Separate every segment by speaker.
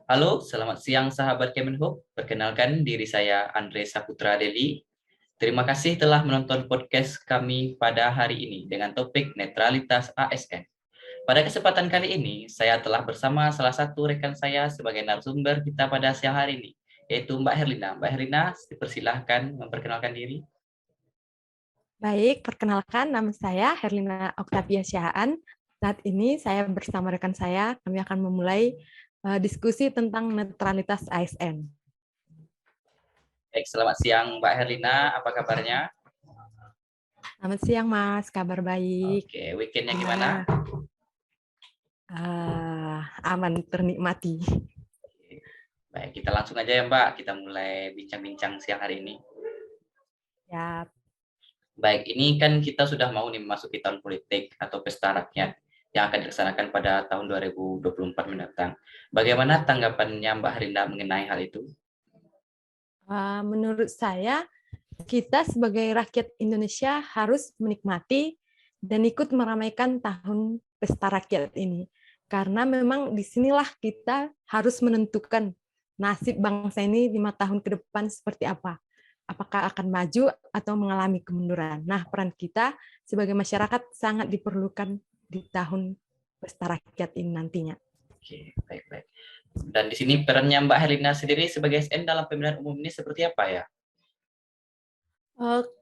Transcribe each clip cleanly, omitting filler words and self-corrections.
Speaker 1: Halo, selamat siang sahabat Kemenhub. Perkenalkan diri saya Andre Saputra Deli. Terima kasih telah menonton podcast kami pada hari ini dengan topik netralitas ASN. Pada kesempatan kali ini, saya telah bersama salah satu rekan saya sebagai narasumber kita pada siang hari ini, yaitu Mbak Herlina. Mbak Herlina, dipersilahkan memperkenalkan diri.
Speaker 2: Baik, perkenalkan nama saya Herlina Oktavia Syahaan. Saat ini saya bersama rekan saya, kami akan memulai diskusi tentang netralitas ASN.
Speaker 1: Baik, selamat siang Mbak Herlina, apa kabarnya?
Speaker 2: Selamat siang Mas, kabar baik.
Speaker 1: Oke, weekendnya gimana?
Speaker 2: Aman, ternikmati.
Speaker 1: Baik, kita langsung aja ya Mbak, kita mulai bincang-bincang siang hari ini.
Speaker 2: Ya.
Speaker 1: Baik, ini kan kita sudah mau nih memasuki tahun politik atau pesta rakyat yang akan dilaksanakan pada tahun 2024 mendatang. Bagaimana tanggapannya Mbak Harinda mengenai hal itu?
Speaker 2: Menurut saya, kita sebagai rakyat Indonesia harus menikmati dan ikut meramaikan tahun pesta rakyat ini. Karena memang disinilah kita harus menentukan nasib bangsa ini 5 tahun ke depan seperti apa. Apakah akan maju atau mengalami kemunduran. Nah, peran kita sebagai masyarakat sangat diperlukan di tahun pesta rakyat ini nantinya.
Speaker 1: Oke, baik-baik. Dan di sini perannya Mbak Herlina sendiri sebagai SN dalam pemilihan umum ini seperti apa ya?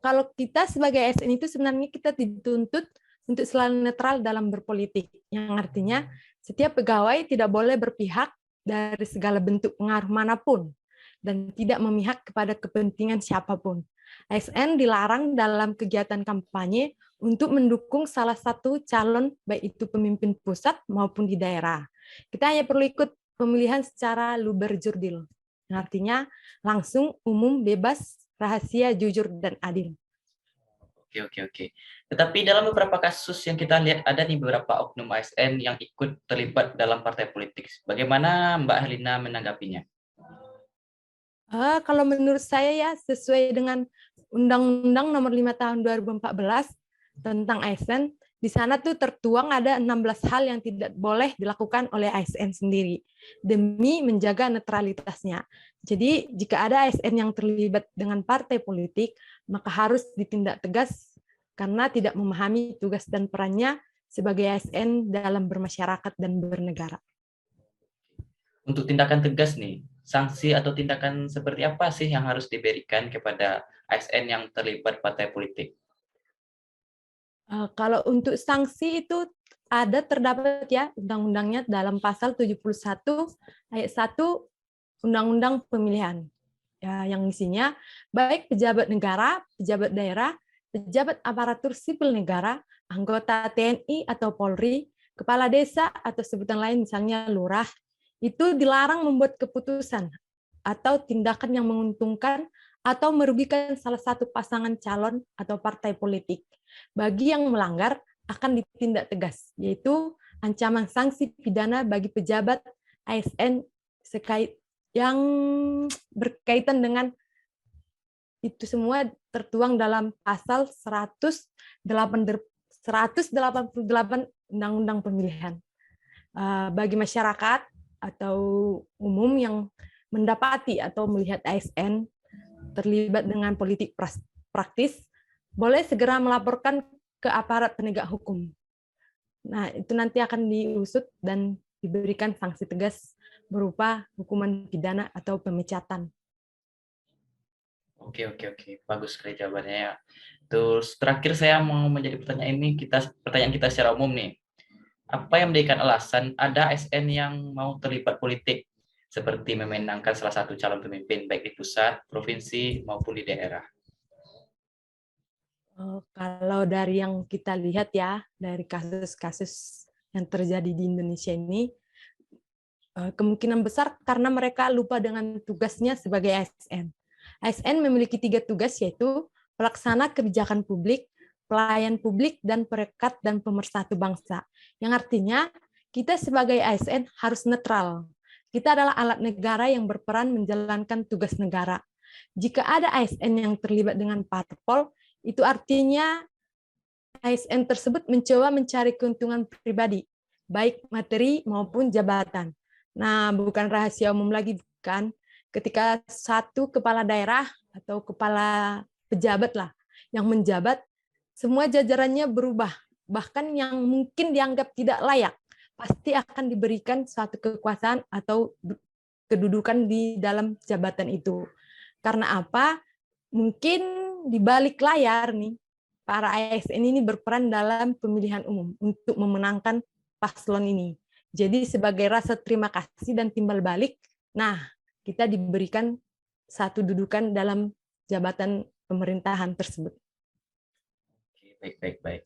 Speaker 2: Kalau kita sebagai ASN itu sebenarnya kita dituntut untuk selalu netral dalam berpolitik, yang artinya setiap pegawai tidak boleh berpihak dari segala bentuk pengaruh manapun dan tidak memihak kepada kepentingan siapapun. ASN dilarang dalam kegiatan kampanye untuk mendukung salah satu calon, baik itu pemimpin pusat maupun di daerah. Kita hanya perlu ikut pemilihan secara luber jurdil, yang artinya langsung, umum, bebas, rahasia, jujur, dan adil.
Speaker 1: Oke. Tetapi dalam beberapa kasus yang kita lihat ada nih beberapa oknum ASN yang ikut terlibat dalam partai politik. Bagaimana Mbak Herlina menanggapinya?
Speaker 2: Kalau menurut saya ya sesuai dengan Undang-Undang Nomor 5 Tahun 2014 tentang ASN, di sana tuh tertuang ada 16 hal yang tidak boleh dilakukan oleh ASN sendiri demi menjaga netralitasnya. Jadi jika ada ASN yang terlibat dengan partai politik, maka harus ditindak tegas karena tidak memahami tugas dan perannya sebagai ASN dalam bermasyarakat dan bernegara.
Speaker 1: Untuk tindakan tegas nih, sanksi atau tindakan seperti apa sih yang harus diberikan kepada ASN yang terlibat partai politik?
Speaker 2: Kalau untuk sanksi itu terdapat ya undang-undangnya dalam pasal 71 ayat 1 Undang-Undang Pemilihan. Ya, yang isinya baik pejabat negara, pejabat daerah, pejabat aparatur sipil negara, anggota TNI atau Polri, kepala desa atau sebutan lain misalnya lurah, itu dilarang membuat keputusan atau tindakan yang menguntungkan atau merugikan salah satu pasangan calon atau partai politik. Bagi yang melanggar akan ditindak tegas, yaitu ancaman sanksi pidana bagi pejabat ASN yang berkaitan dengan itu semua tertuang dalam pasal 188 Undang-Undang Pemilihan. Bagi masyarakat atau umum yang mendapati atau melihat ASN terlibat dengan politik praktis, boleh segera melaporkan ke aparat penegak hukum. Nah, itu nanti akan diusut dan diberikan sanksi tegas berupa hukuman pidana atau pemecatan.
Speaker 1: Oke. Bagus sekali jawabannya ya. Terus terakhir saya mau menjadi pertanyaan kita secara umum nih. Apa yang menjadikan alasan ada ASN yang mau terlibat politik seperti memenangkan salah satu calon pemimpin baik di pusat, provinsi maupun di daerah?
Speaker 2: Kalau dari yang kita lihat ya, dari kasus-kasus yang terjadi di Indonesia ini, kemungkinan besar karena mereka lupa dengan tugasnya sebagai ASN. ASN memiliki 3 tugas, yaitu pelaksana kebijakan publik, pelayan publik, dan perekat dan pemersatu bangsa. Yang artinya, kita sebagai ASN harus netral. Kita adalah alat negara yang berperan menjalankan tugas negara. Jika ada ASN yang terlibat dengan parpol, itu artinya ASN tersebut mencoba mencari keuntungan pribadi, baik materi maupun jabatan. Nah, bukan rahasia umum lagi, bukan. Ketika satu kepala daerah atau kepala pejabat lah yang menjabat, semua jajarannya berubah. Bahkan yang mungkin dianggap tidak layak, pasti akan diberikan suatu kekuasaan atau kedudukan di dalam jabatan itu. Karena apa? Mungkin di balik layar nih, para ASN ini berperan dalam pemilihan umum untuk memenangkan paslon ini. Jadi sebagai rasa terima kasih dan timbal balik, nah kita diberikan satu dudukan dalam jabatan pemerintahan tersebut.
Speaker 1: Oke, baik.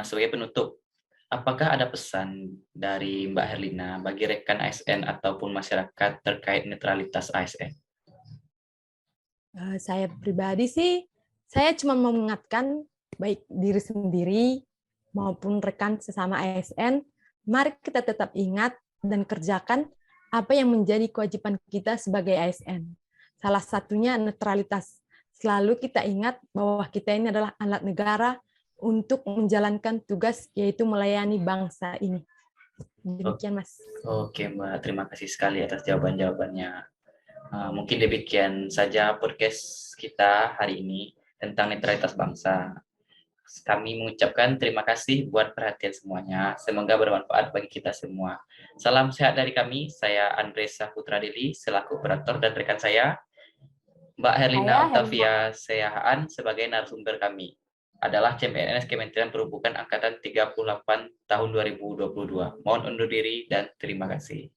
Speaker 1: Sebagai penutup, apakah ada pesan dari Mbak Herlina bagi rekan ASN ataupun masyarakat terkait netralitas ASN?
Speaker 2: Saya pribadi sih, saya cuma mau mengingatkan baik diri sendiri maupun rekan sesama ASN, mari kita tetap ingat dan kerjakan apa yang menjadi kewajiban kita sebagai ASN. Salah satunya netralitas. Selalu kita ingat bahwa kita ini adalah anak negara untuk menjalankan tugas, yaitu melayani bangsa ini. Demikian, Mas.
Speaker 1: Oke, Mbak. Terima kasih sekali atas jawaban-jawabannya. Mungkin demikian saja podcast kita hari ini tentang netralitas bangsa. Kami mengucapkan terima kasih buat perhatian semuanya. Semoga bermanfaat bagi kita semua. Salam sehat dari kami. Saya Andres Saputra Deli selaku operator dan rekan saya Mbak Herlina Octavia Seyahaan sebagai narasumber kami adalah CMNS Kementerian Perhubungan Angkatan 38 tahun 2022. Mohon undur diri dan terima kasih.